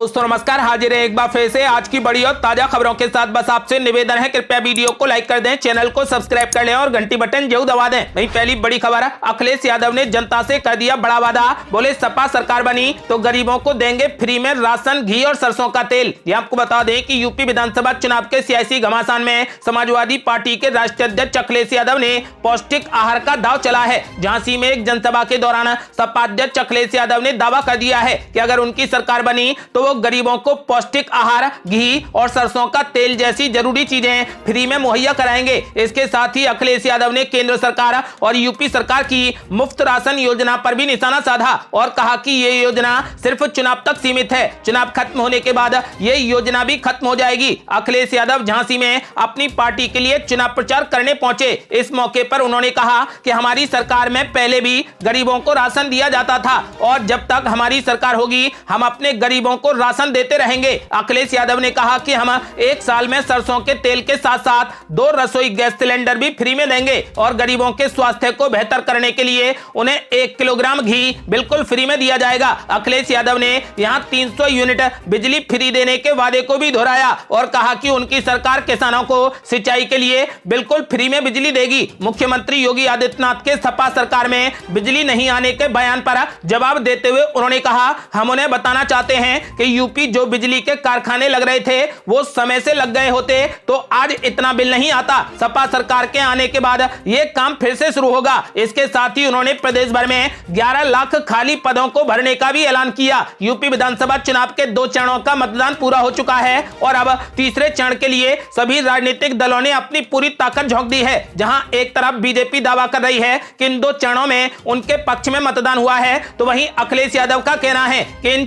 दोस्तों नमस्कार, हाजिर है एक बार फिर से आज की बड़ी और ताजा खबरों के साथ। बस आपसे निवेदन है, कृपया वीडियो को लाइक कर दें, चैनल को सब्सक्राइब कर लें और घंटी बटन जरूर दबा दें। वहीं पहली बड़ी खबर, अखिलेश यादव ने जनता से कर दिया बड़ा वादा। बोले सपा सरकार बनी तो गरीबों को देंगे फ्री में राशन, घी और सरसों का तेल। ये आपको बता दें कि यूपी विधानसभा चुनाव के सियासी घमासान में समाजवादी पार्टी के राष्ट्रीय अध्यक्ष अखिलेश यादव ने पौष्टिक आहार का दाव चला है। झांसी में एक जनसभा के दौरान सपा अध्यक्ष अखिलेश यादव ने दावा कर दिया है कि अगर उनकी सरकार बनी तो वो गरीबों को पौष्टिक आहार, घी और सरसों का तेल जैसी जरूरी चीजें फ्री में मुहैया कराएंगे। इसके साथ ही अखिलेश यादव ने केंद्र सरकार और यूपी सरकार की मुफ्त राशन योजना पर भी निशाना साधा और कहा कि ये योजना सिर्फ चुनाव तक सीमित है, चुनाव खत्म होने के बाद ये योजना भी खत्म हो जाएगी। अखिलेश यादव झांसी में अपनी पार्टी के लिए चुनाव प्रचार करने पहुंचे। इस मौके पर उन्होंने कहा कि हमारी सरकार में पहले भी गरीबों को राशन दिया जाता था और जब तक हमारी सरकार होगी हम अपने गरीबों को राशन देते रहेंगे। अखिलेश यादव ने कहा कि हम एक साल में सरसों के तेल के साथ साथ 2 रसोई गैस सिलेंडर भी फ्री में देंगे और गरीबों के स्वास्थ्य को बेहतर करने के लिए उन्हें 1 किलोग्राम घी बिल्कुल फ्री में दिया जाएगा। अखिलेश यादव ने यहां 300 यूनिट बिजली फ्री देने के वादे को भी दोहराया और कहा कि उनकी सरकार किसानों को सिंचाई के लिए बिल्कुल फ्री में बिजली देगी। मुख्यमंत्री योगी आदित्यनाथ के सपा सरकार में बिजली नहीं आने के बयान पर जवाब देते हुए उन्होंने कहा, हम उन्हें बताना चाहते हैं कि यूपी जो बिजली के कारखाने लग रहे थे वो समय से लग गए होते तो आज इतना बिल नहीं आता। सपा सरकार के आने के बाद ये काम फिर से शुरू होगा। इसके साथ ही उन्होंने प्रदेश भर में 11 लाख खाली पदों को भरने का भी ऐलान किया। यूपी विधानसभा चुनाव के 2 चरणों का मतदान पूरा हो चुका है और अब तीसरे चरण के लिए सभी राजनीतिक दलों ने अपनी पूरी ताकत झोंक दी है। जहां एक तरफ बीजेपी दावा कर रही है कि इन 2 चरणों में उनके पक्ष में मतदान हुआ है, तो वहीं अखिलेश यादव का कहना है कि इन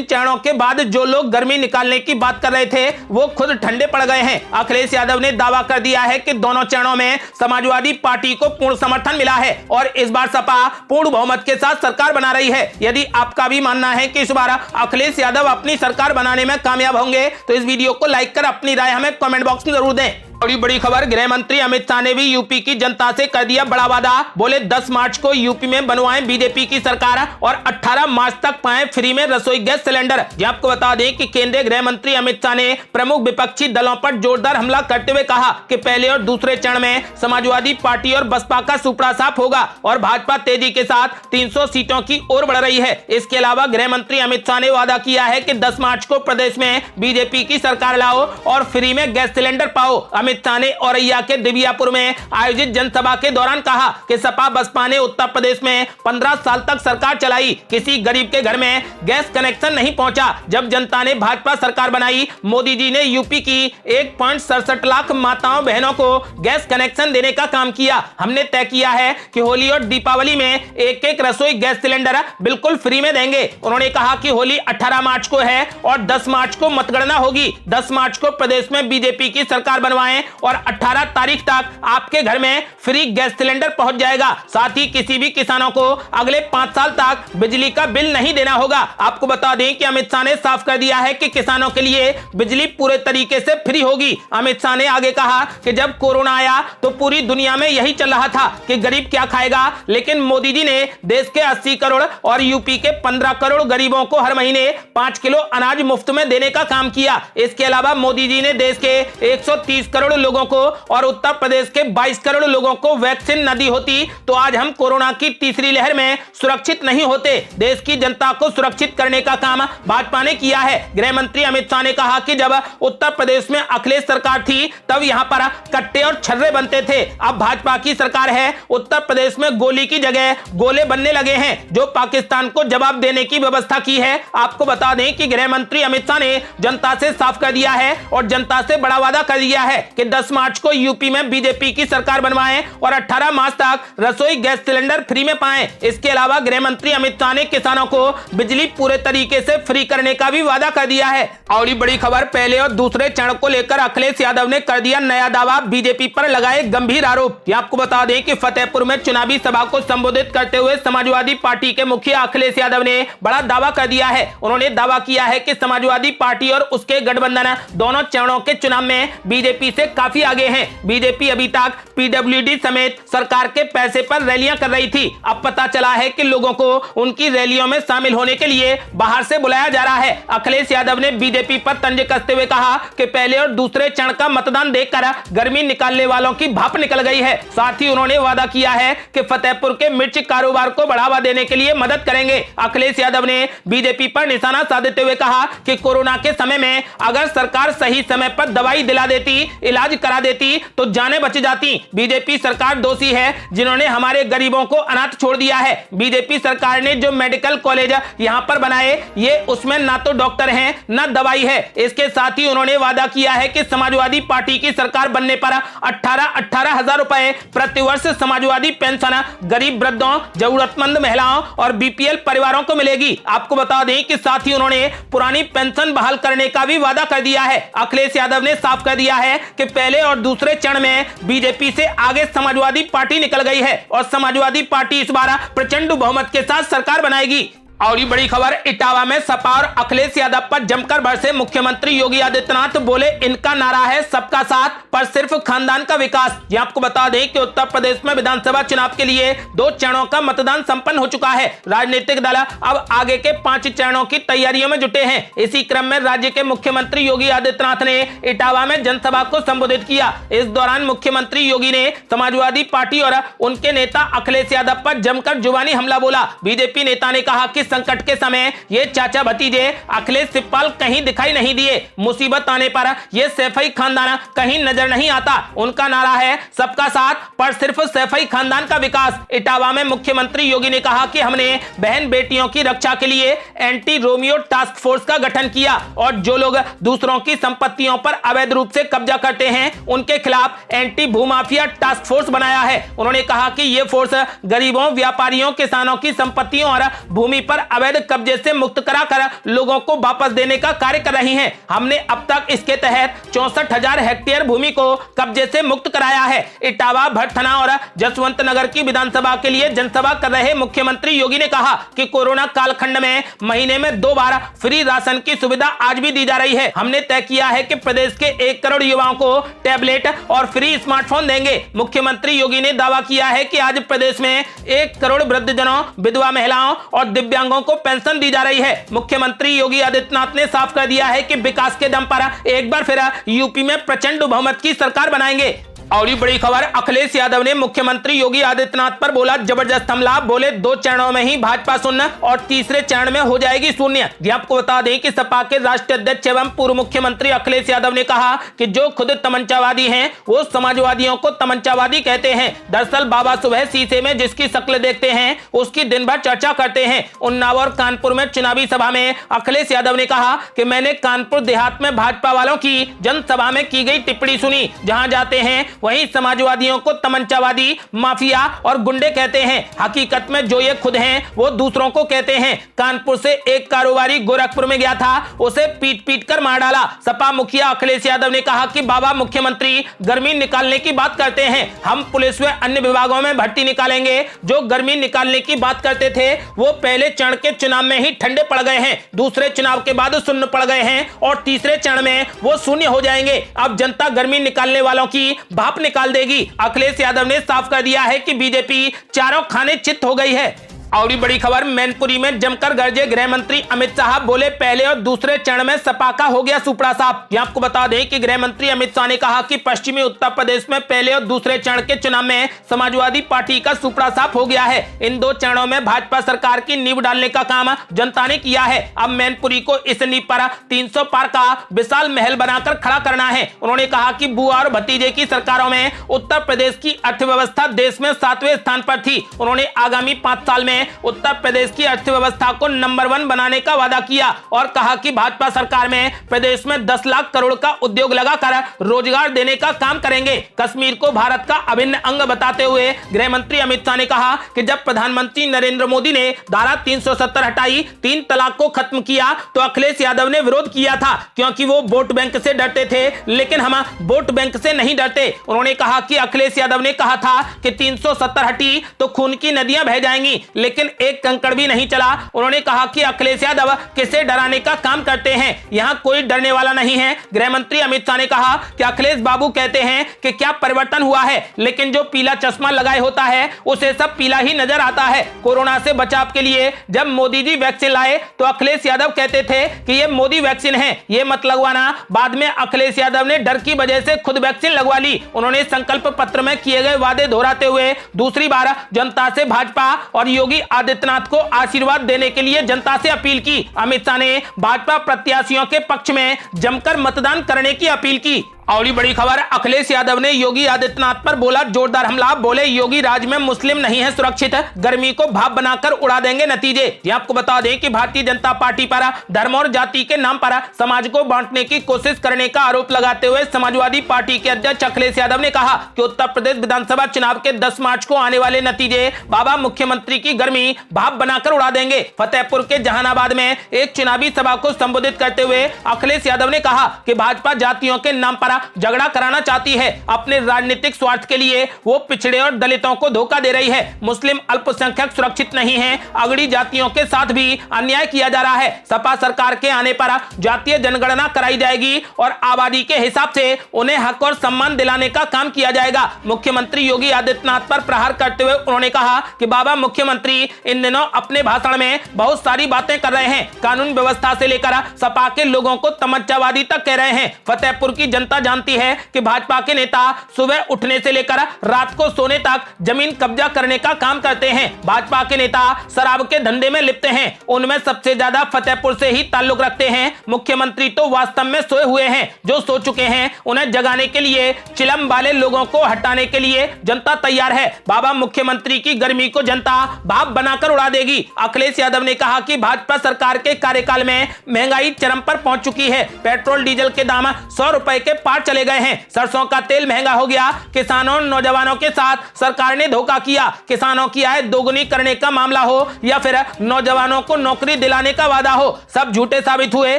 चरणों के बाद जो लोग गर्मी निकालने की बात कर रहे थे वो खुद ठंडे पड़ गए हैं। अखिलेश यादव ने दावा कर दिया है कि दोनों चरणों में समाजवादी पार्टी को पूर्ण समर्थन मिला है और इस बार सपा पूर्ण बहुमत के साथ सरकार बना रही है। यदि आपका भी मानना है कि इस बार अखिलेश यादव अपनी सरकार बनाने में कामयाब होंगे तो इस वीडियो को लाइक कर अपनी राय हमें कमेंट बॉक्स में जरूर दें। बड़ी खबर, गृह मंत्री अमित शाह ने भी यूपी की जनता से कर दिया बड़ा वादा। बोले 10 मार्च को यूपी में बनवाएं बीजेपी की सरकार और 18 मार्च तक पाएं फ्री में रसोई गैस सिलेंडर। आपको बता दें कि केंद्रीय गृह मंत्री अमित शाह ने प्रमुख विपक्षी दलों पर जोरदार हमला करते हुए कहा कि पहले और दूसरे चरण में समाजवादी पार्टी और बसपा का सुपड़ा साफ होगा और भाजपा तेजी के साथ 300 सीटों की ओर बढ़ रही है। इसके अलावा गृह मंत्री अमित शाह ने वादा किया है कि 10 मार्च को प्रदेश में बीजेपी की सरकार लाओ और फ्री में गैस सिलेंडर पाओ। अमित शाह ने औरैया के दिव्यापुर में आयोजित जनसभा के दौरान कहा कि सपा बसपा ने उत्तर प्रदेश में 15 साल तक सरकार चलाई, किसी गरीब के घर में गैस कनेक्शन नहीं पहुंचा। जब जनता ने भाजपा सरकार बनाई, मोदी जी ने यूपी की 1.67 लाख माताओं बहनों को गैस कनेक्शन देने का काम किया। हमने तय किया है कि होली और दीपावली में एक रसोई गैस सिलेंडर बिल्कुल फ्री में देंगे। उन्होंने कहा कि होली 18 मार्च को है और 10 मार्च को मतगणना होगी। 10 मार्च को प्रदेश में बीजेपी की सरकार बनवाएं और 18 तारीख तक आपके घर में फ्री गैस सिलेंडर पहुंच जाएगा। साथ ही किसी भी किसानों को अगले 5 साल तक बिजली का बिल नहीं देना होगा। आपको बता दें कि अमित शाह ने साफ कर दिया है कि किसानों के लिए बिजली पूरे तरीके से फ्री होगी। अमित शाह ने आगे कहा कि जब कोरोना आया तो पूरी दुनिया में यही चल रहा था कि गरीब क्या खाएगा, लेकिन मोदी जी ने देश के 80 करोड़ और यूपी के 15 करोड़ गरीबों को हर महीने 5 किलो अनाज मुफ्त में देने का काम किया। इसके अलावा मोदी जी ने देश के 130 करोड़ लोगों को और उत्तर प्रदेश के 22 करोड़ लोगों को वैक्सीन न दी होती तो आज हम कोरोना की तीसरी लहर में सुरक्षित नहीं होते। देश की जनता को सुरक्षित करने का काम भाजपा ने किया है। गृह मंत्री अमित शाह ने कहा कि जब उत्तर प्रदेश में अखिलेश सरकार थी तब यहां पर कट्टे और छर्रे बनते थे। अब भाजपा की सरकार है, उत्तर प्रदेश में गोली की जगह गोले बनने लगे हैं जो पाकिस्तान को जवाब देने की व्यवस्था की है। आपको बता दें कि गृह मंत्री अमित शाह ने जनता से साफ कर दिया है और जनता से बड़ा वादा कर दिया है कि 10 मार्च को यूपी में बीजेपी की सरकार बनवाएं और 18 मार्च तक रसोई गैस सिलेंडर फ्री में पाएं। इसके अलावा गृह मंत्री अमित शाह ने किसानों को बिजली पूरे तरीके से फ्री करने का भी वादा कर दिया है। और बड़ी खबर, पहले और दूसरे चरण को लेकर अखिलेश यादव ने कर दिया नया दावा, बीजेपी पर लगाए गंभीर आरोप। आपको बता दें कि फतेहपुर में चुनावी सभा को संबोधित करते हुए समाजवादी पार्टी के मुखिया अखिलेश यादव ने बड़ा दावा कर दिया है। उन्होंने दावा किया है कि समाजवादी पार्टी और उसके गठबंधन दोनों चरणों के चुनाव में बीजेपी से काफी आगे हैं। बीजेपी अभी तक पीडब्ल्यूडी समेत सरकार के पैसे पर रैलियां कर रही थी। अब पता चला है कि लोगों को उनकी रैलियों में शामिल होने के लिए बाहर से बुलाया जा रहा है। अखिलेश यादव ने बीजेपी पर तंज कसते हुए कहा कि पहले और दूसरे चरण का मतदान देखकर गर्मी निकालने वालों की भाप निकल गई है। साथ ही उन्होंने वादा किया है कि फतेहपुर के मिर्च कारोबार को बढ़ावा देने के लिए मदद करेंगे। अखिलेश यादव ने बीजेपी पर निशाना साधते हुए कहा कि कोरोना के समय में अगर सरकार सही समय पर दवाई दिला देती, इलाज करा देती तो जानें बच जाती। बीजेपी सरकार दोषी है जिन्होंने हमारे गरीबों को अनाथ छोड़ दिया है। बीजेपी सरकार ने जो मेडिकल कॉलेज यहां पर बनाए, ये उसमें ना तो डॉक्टर हैं ना दवाई है। इसके साथ ही उन्होंने वादा किया है कि समाजवादी पार्टी की सरकार बनने पर 18,000 रुपए प्रतिवर्ष समाजवादी पेंशन गरीब वृद्धों, जरूरतमंद महिलाओं और बीपीएल परिवारों को मिलेगी। आपको बता दें कि साथ ही उन्होंने पुरानी पेंशन बहाल करने का भी वादा कर दिया है। अखिलेश यादव ने साफ कर दिया है कि पहले और दूसरे चरण में बीजेपी से आगे समाजवादी पार्टी निकल गई है और समाजवादी पार्टी इस बार प्रचंड बहुमत के साथ सरकार बनाएगी। और ये बड़ी खबर, इटावा में सपा और अखिलेश यादव पर जमकर बरसे मुख्यमंत्री योगी आदित्यनाथ। बोले इनका नारा है सबका साथ पर सिर्फ खानदान का विकास। ये आपको बता दें कि उत्तर प्रदेश में विधानसभा चुनाव के लिए 2 चरणों का मतदान संपन्न हो चुका है। राजनीतिक दल अब आगे के 5 चरणों की तैयारियों में जुटे हैं। इसी क्रम में राज्य के मुख्यमंत्री योगी आदित्यनाथ ने इटावा में जनसभा को संबोधित किया। इस दौरान मुख्यमंत्री योगी ने समाजवादी पार्टी और उनके नेता अखिलेश यादव पर जमकर जुबानी हमला बोला। बीजेपी नेता ने कहा कि संकट के समय ये चाचा भतीजे अखिलेश सिब्बाल कहीं दिखाई नहीं दिए। मुसीबत आने पर ये सैफई खानदान कहीं नजर नहीं आता। उनका नारा है सबका साथ पर सिर्फ सैफई खानदान का विकास। इटावा में मुख्यमंत्री योगी ने कहा कि हमने बहन बेटियों की रक्षा के लिए एंटी रोमियो टास्क फोर्स का गठन किया और जो लोग दूसरों की संपत्तियों पर अवैध रूप से कब्जा करते हैं उनके खिलाफ एंटी भूमाफिया टास्क फोर्स बनाया है। उन्होंने कहा कि यह फोर्स गरीबों, व्यापारियों, किसानों की संपत्तियों और भूमि पर अवैध कब्जे से मुक्त कराकर लोगों को वापस देने का कार्य कर रही हैं। हमने अब तक इसके तहत 64,000 हेक्टेयर भूमि को कब्जे से मुक्त कराया है। इटावा, भटथना और जसवंत नगर की विधानसभा के लिए जनसभा कर रहे मुख्यमंत्री योगी ने कहा कि कोरोना कालखंड में महीने में 2 बार फ्री राशन की सुविधा आज भी दी जा रही है। हमने तय किया है कि प्रदेश के 1 करोड़ युवाओं को टैबलेट और फ्री स्मार्टफोन देंगे। मुख्यमंत्री योगी ने दावा किया है कि आज प्रदेश में 1 करोड़ वृद्धजनों, विधवा महिलाओं और दिव्यांगों को पेंशन दी जा रही है। मुख्यमंत्री योगी आदित्यनाथ ने साफ कर दिया है कि विकास के दम पर एक बार फिर यूपी में प्रचंड बहुमत की सरकार बनाएंगे। और ये बड़ी खबर, अखिलेश यादव ने मुख्यमंत्री योगी आदित्यनाथ पर बोला जबरदस्त हमला। बोले 2 चरणों में ही भाजपा शून्य और तीसरे चरण में हो जाएगी शून्य। आपको बता दें कि सपा के राष्ट्रीय अध्यक्ष एवं पूर्व मुख्यमंत्री अखिलेश यादव ने कहा कि जो खुद तमंचावादी हैं वो समाजवादियों को तमंचावादी कहते हैं। दरअसल बाबा सुबह शीशे में जिसकी शक्ल देखते हैं उसकी दिन भर चर्चा करते हैं। उन्नाव और कानपुर में चुनावी सभा में अखिलेश यादव ने कहा कि मैंने कानपुर देहात में भाजपा वालों की जनसभा में की गई टिप्पणी सुनी। जहां जाते हैं वहीं समाजवादियों को तमंचावादी, माफिया और गुंडे कहते हैं। हकीकत में जो ये खुद हैं वो दूसरों को कहते हैं। कानपुर से एक कारोबारी गोरखपुर में गया था, उसे पीट पीट कर मार डाला। सपा मुखिया अखिलेश यादव ने कहा कि बाबा मुख्यमंत्री गर्मी निकालने की बात करते हैं, हम पुलिस व अन्य विभागों में भर्ती निकालेंगे। जो गर्मी निकालने की बात करते थे वो पहले चरण के चुनाव में ही ठंडे पड़ गए हैं, दूसरे चुनाव के बाद शून्य पड़ गए हैं और तीसरे चरण में वो शून्य हो जाएंगे। अब जनता गर्मी निकालने वालों की भाप निकाल देगी। अखिलेश यादव ने साफ कर दिया है कि बीजेपी चारों खाने चित हो गई है। और बड़ी खबर, मैनपुरी में जमकर गरजे गृह मंत्री अमित शाह। बोले पहले और दूसरे चरण में सपा का हो गया सुपड़ा साफ। आपको बता दें कि गृह मंत्री अमित शाह ने कहा कि पश्चिमी उत्तर प्रदेश में पहले और दूसरे चरण के चुनाव में समाजवादी पार्टी का सुपड़ा साफ हो गया है। इन 2 चरणों में भाजपा सरकार की नींव डालने का काम जनता ने किया है। अब मैनपुरी को इस नींव पर 300 पार का विशाल महल बनाकर खड़ा करना है। उन्होंने कहा कि बुआ और भतीजे की सरकारों में उत्तर प्रदेश की अर्थव्यवस्था देश में 7वें स्थान पर थी। उन्होंने आगामी 5 साल में उत्तर प्रदेश की अर्थव्यवस्था को नंबर 1 बनाने का वादा किया और कहा कि भाजपा सरकार में प्रदेश में 10 लाख करोड़ का उद्योग लगाकर रोजगार देने का काम करेंगे। कश्मीर को भारत का अभिन्न अंग बताते हुए गृह मंत्री अमित शाह ने कहा कि जब प्रधानमंत्री नरेंद्र मोदी ने धारा 370 हटाई, 3 तलाक को खत्म किया तो अखिलेश यादव ने विरोध किया था क्योंकि वो वोट बैंक से डरते थे, लेकिन हम वोट बैंक से नहीं डरते। उन्होंने कहा कि अखिलेश यादव ने कहा था कि 370 हटी तो खून की नदियां बह जाएंगी, लेकिन एक कंकड़ भी नहीं चला। उन्होंने कहा कि अखिलेश यादव किसे डराने का काम करते हैं, यहां कोई डरने वाला नहीं है। गृह मंत्री अमित शाह ने कहा कि अखिलेश बाबू कहते हैं कि क्या परिवर्तन हुआ है, लेकिन जो पीला चश्मा लगाए होता है उसे सब पीला ही नजर आता है। कोरोना से बचाव के लिए जब मोदी जी वैक्सीन लाए तो अखिलेश यादव कहते थे कि ये मोदी वैक्सीन है, ये मत लगवाना। बाद में अखिलेश यादव ने डर की वजह से खुद वैक्सीन लगवा ली। उन्होंने संकल्प पत्र में किए गए वादे दोहराते हुए दूसरी बार जनता से भाजपा और योगी आदित्यनाथ को आशीर्वाद देने के लिए जनता से अपील की। अमित शाह ने भाजपा प्रत्याशियों के पक्ष में जमकर मतदान करने की अपील की। और बड़ी खबर, अखिलेश यादव ने योगी आदित्यनाथ पर बोला जोरदार हमला। बोले योगी राज में मुस्लिम नहीं है सुरक्षित, गर्मी को भाप बनाकर उड़ा देंगे नतीजे। ये आपको बता दें कि भारतीय जनता पार्टी पर धर्म और जाति के नाम पर समाज को बांटने की कोशिश करने का आरोप लगाते हुए समाजवादी पार्टी के अध्यक्ष अखिलेश यादव ने कहा कि उत्तर प्रदेश विधानसभा चुनाव के 10 मार्च को आने वाले नतीजे बाबा मुख्यमंत्री की गर्मी भाप बनाकर उड़ा देंगे। फतेहपुर के जहानाबाद में एक चुनावी सभा को संबोधित करते हुए अखिलेश यादव ने कहा कि भाजपा जातियों के नाम पर झगड़ा कराना चाहती है। अपने राजनीतिक स्वार्थ के लिए वो पिछड़े और दलितों को धोखा दे रही है। मुस्लिम अल्पसंख्यक सुरक्षित नहीं है, अगड़ी जातियों के साथ भी अन्याय किया जा रहा है। सपा सरकार के आने पर जातीय जनगणना कराई जाएगी और आबादी के हिसाब से उन्हें हक और सम्मान दिलाने का काम किया जाएगा। मुख्यमंत्री योगी आदित्यनाथ पर प्रहार करते हुए उन्होंने कहा कि बाबा मुख्यमंत्री इन दिनों अपने भाषण में बहुत सारी बातें कर रहे हैं, कानून व्यवस्था से लेकर सपा के लोगों को तमच्चावादी तक कह रहे हैं। फतेहपुर की जनता जानती है कि भाजपा के नेता सुबह उठने से लेकर रात को सोने तक जमीन कब्जा करने का काम करते हैं। भाजपा के नेता शराब के धंधे में लिप्त हैं, उनमें सबसे ज्यादा फतेहपुर से ही ताल्लुक रखते हैं। मुख्यमंत्री तो वास्तव में सोए हुए हैं, जो सो चुके हैं उन्हें जगाने के लिए, चिलम वाले लोगों को हटाने के लिए जनता तैयार है। बाबा मुख्यमंत्री की गर्मी को जनता भाप बनाकर उड़ा देगी। अखिलेश यादव ने कहा कि भाजपा सरकार के कार्यकाल में महंगाई चरम पर पहुंच चुकी है। पेट्रोल डीजल के दाम 100 रुपए के पार चले गए हैं, सरसों का तेल महंगा हो गया। किसानों और नौजवानों के साथ सरकार ने धोखा किया। किसानों की आय दोगुनी करने का मामला हो या फिर नौजवानों को नौकरी दिलाने का वादा हो, सब झूठे साबित हुए।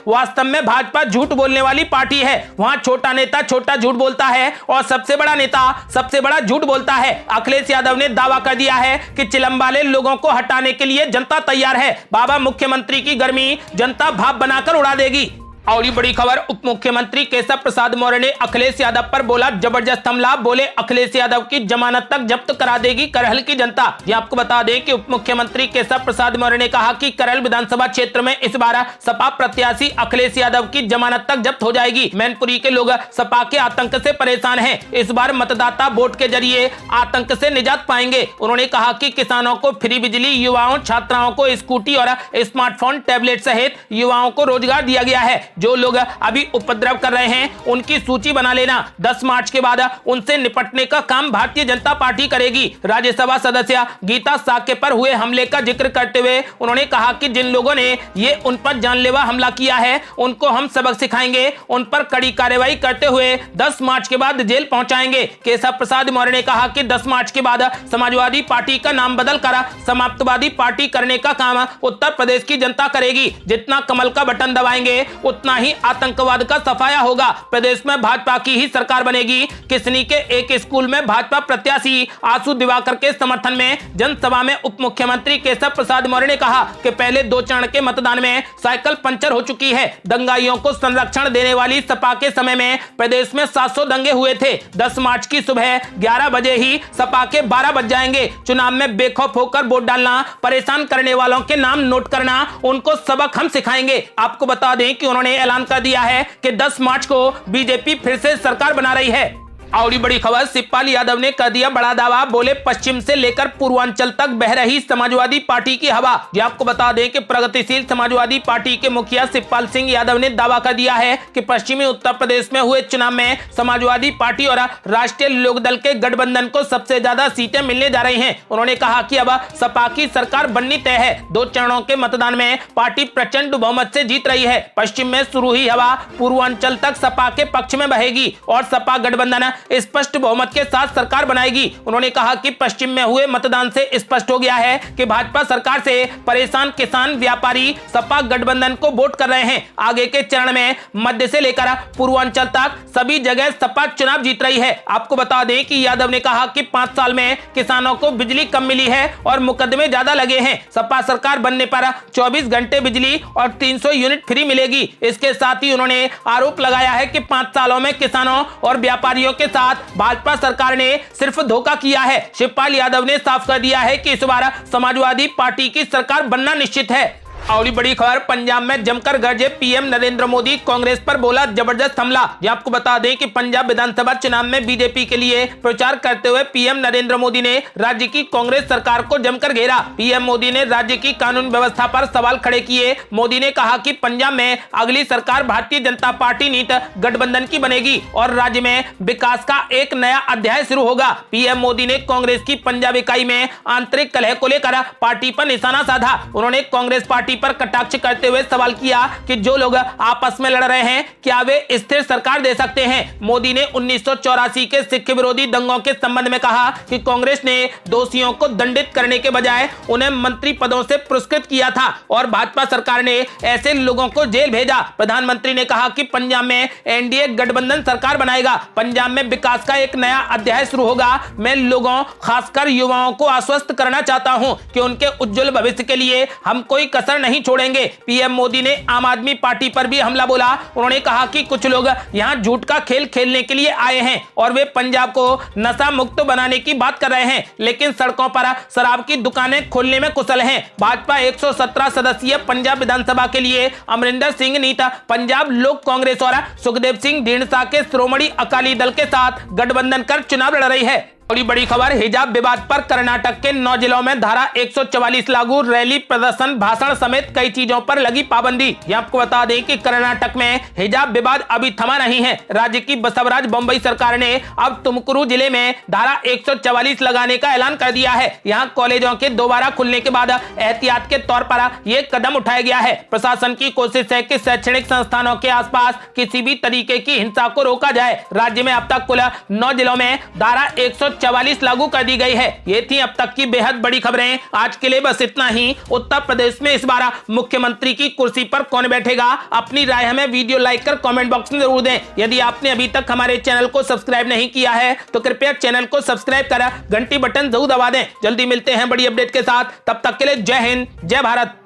वास्तव में भाजपा झूठ बोलने वाली पार्टी है। वहां छोटा नेता छोटा झूठ बोलता है और सबसे बड़ा नेता सबसे बड़ा झूठ बोलता है। अखिलेश यादव ने दावा कर दिया है कि चिलम वाले लोगों को हटाने के लिए जनता तैयार है। बाबा मुख्यमंत्री की गर्मी जनता भाप बनाकर उड़ा देगी। और ये बड़ी खबर, उप मुख्यमंत्री केशव प्रसाद मौर्य ने अखिलेश यादव पर बोला जबरदस्त हमला। बोले अखिलेश यादव की जमानत तक जब्त करा देगी करहल की जनता। ये आपको बता दें कि उप मुख्यमंत्री केशव प्रसाद मौर्य ने कहा कि करहल विधानसभा क्षेत्र में इस बार सपा प्रत्याशी अखिलेश यादव की जमानत तक जब्त हो जाएगी। मैनपुरी के लोग सपा के आतंक से परेशान हैं, इस बार मतदाता वोट के जरिए आतंक से निजात पाएंगे। उन्होंने कहा कि किसानों को फ्री बिजली, युवाओं छात्राओं को स्कूटी और स्मार्टफोन टैबलेट सहित युवाओं को रोजगार दिया गया है। जो लोग अभी उपद्रव कर रहे हैं उनकी सूची बना लेना। 10 मार्च के बाद उनसे निपटने का काम भारतीय जनता पार्टी करेगी। राज्यसभा सदस्य गीता साके पर हुए हमले का जिक्र करते हुए उन्होंने कहा कि जिन लोगों ने ये उन पर जानलेवा हमला किया है उनको हम सबक सिखाएंगे, उन पर कड़ी कार्रवाई करते हुए 10 मार्च के बाद जेल पहुंचाएंगे। केशव प्रसाद मौर्य ने कहा कि 10 मार्च के बाद समाजवादी पार्टी का नाम बदलकर समाप्तवादी पार्टी करने का काम उत्तर प्रदेश की जनता करेगी। जितना कमल का बटन दबाएंगे उतना ही आतंकवाद का सफाया होगा। प्रदेश में भाजपा की ही सरकार बनेगी। किसनी के एक स्कूल में भाजपा प्रत्याशी आशु दिवाकर के समर्थन में जनसभा में उप मुख्यमंत्री केशव प्रसाद मौर्य ने कहा कि पहले 2 चरण के मतदान में साइकिल पंचर हो चुकी है। दंगाइयों को संरक्षण देने वाली सपा के समय में प्रदेश में 700 दंगे हुए थे। 10 मार्च की सुबह 11 बजे ही सपा के 12 बज जाएंगे। चुनाव में बेखौफ होकर वोट डालना, परेशान करने वालों के नाम नोट करना, उनको सबक हम सिखाएंगे। आपको बता दें कि उन्होंने ऐलान कर दिया है कि 10 मार्च को बीजेपी फिर से सरकार बना रही है। और ये बड़ी खबर, शिवपाल यादव ने कर दिया बड़ा दावा। बोले पश्चिम से लेकर पूर्वांचल तक बह रही समाजवादी पार्टी की हवा। ये आपको बता दें कि प्रगतिशील समाजवादी पार्टी के मुखिया शिवपाल सिंह यादव ने दावा कर दिया है कि पश्चिमी उत्तर प्रदेश में हुए चुनाव में समाजवादी पार्टी और राष्ट्रीय लोकदल के गठबंधन को सबसे ज्यादा सीटें मिलने जा रही हैं। उन्होंने कहा कि अब सपा की सरकार बननी तय है। 2 चरणों के मतदान में पार्टी प्रचंड बहुमत से जीत रही है। पश्चिम में शुरू ही हवा पूर्वांचल तक सपा के पक्ष में बहेगी और सपा गठबंधन स्पष्ट बहुमत के साथ सरकार बनाएगी। उन्होंने कहा कि पश्चिम में हुए मतदान से स्पष्ट हो गया है कि भाजपा सरकार से परेशान किसान, व्यापारी सपा गठबंधन को वोट कर रहे हैं। आगे के चरण में मध्य से लेकर पूर्वांचल तक सभी जगह सपा चुनाव जीत रही है। आपको बता दें कि यादव ने कहा कि 5 साल में किसानों को बिजली कम मिली है और मुकदमे ज्यादा लगे हैं। सपा सरकार बनने पर 24 घंटे बिजली और 300 यूनिट फ्री मिलेगी। इसके साथ ही उन्होंने आरोप लगाया है कि 5 सालों में किसानों और व्यापारियों के साथ भाजपा सरकार ने सिर्फ धोखा किया है। शिवपाल यादव ने साफ कर दिया है कि इस बार समाजवादी पार्टी की सरकार बनना निश्चित है। और बड़ी खबर, पंजाब में जमकर गरजे पीएम नरेंद्र मोदी, कांग्रेस पर बोला जबरदस्त हमला। ये आपको बता दें कि पंजाब विधानसभा चुनाव में बीजेपी के लिए प्रचार करते हुए पीएम नरेंद्र मोदी ने राज्य की कांग्रेस सरकार को जमकर घेरा। पीएम मोदी ने राज्य की कानून व्यवस्था पर सवाल खड़े किए। मोदी ने कहा कि पंजाब में अगली सरकार भारतीय जनता पार्टी नीत गठबंधन की बनेगी और राज्य में विकास का एक नया अध्याय शुरू होगा। पीएम मोदी ने कांग्रेस की पंजाब इकाई में आंतरिक कलह को लेकर पार्टी पर निशाना साधा। उन्होंने कांग्रेस पार्टी पर कटाक्ष करते हुए सवाल किया कि जो लोग आपस में लड़ रहे हैं क्या वे स्थिर सरकार दे सकते हैं। मोदी ने 1984 के सिख विरोधी दंगों के संबंध में कहा कि कांग्रेस ने दोषियों को दंडित करने के बजाय उन्हें मंत्री पदों से पुरस्कृत किया था और भाजपा सरकार ने ऐसे लोगों को जेल भेजा। प्रधानमंत्री ने कहा कि पंजाब में एनडीए गठबंधन सरकार बनाएगा। पंजाब में विकास का एक नया अध्याय शुरू होगा। मैं लोगों, खासकर युवाओं को आश्वस्त करना चाहता हूं कि उनके उज्जवल भविष्य के लिए हम कोई कसर नहीं छोड़ेंगे। पीएम मोदी ने आम आदमी पार्टी पर भी हमला बोला। उन्होंने कहा कि कुछ लोग यहां झूठ का खेल खेलने के लिए आए हैं और वे पंजाब को नशा मुक्त बनाने की बात कर रहे हैं, लेकिन सड़कों पर शराब की दुकानें खोलने में कुशल हैं। भाजपा 117 सदस्यीय पंजाब विधानसभा के लिए अमरिंदर सिंह नीत पंजाब लोक कांग्रेस और सुखदेव सिंह ढींढसा के श्रोमणी अकाली दल के साथ गठबंधन कर चुनाव लड़ रही है। बड़ी खबर, हिजाब विवाद पर कर्नाटक के 9 जिलों में धारा 144 लागू, रैली, प्रदर्शन, भाषण समेत कई चीजों पर लगी पाबंदी। ये आपको बता दें कि कर्नाटक में हिजाब विवाद अभी थमा नहीं है। राज्य की बसवराज बम्बई सरकार ने अब तुमकुरू जिले में धारा 144 लगाने का ऐलान कर दिया है। यहाँ कॉलेजों के दोबारा खुलने के बाद एहतियात के तौर पर यह कदम उठाया गया है। प्रशासन की कोशिश है कि शैक्षणिक संस्थानों के आसपास किसी भी तरीके की हिंसा को रोका जाए। राज्य में अब तक कुल 9 जिलों में धारा 144 लागू कर दी गई है। ये थी अब तक की बेहद बड़ी खबरें। आज के लिए बस इतना ही। उत्तर प्रदेश में इस बार मुख्यमंत्री की कुर्सी पर कौन बैठेगा, अपनी राय हमें वीडियो लाइक कर कमेंट बॉक्स में जरूर दें। यदि आपने अभी तक हमारे चैनल को सब्सक्राइब नहीं किया है तो कृपया चैनल को सब्सक्राइब कर घंटी बटन जरूर दबा दें। जल्दी मिलते हैं बड़ी अपडेट के साथ। तब तक के लिए जय हिंद, जय भारत।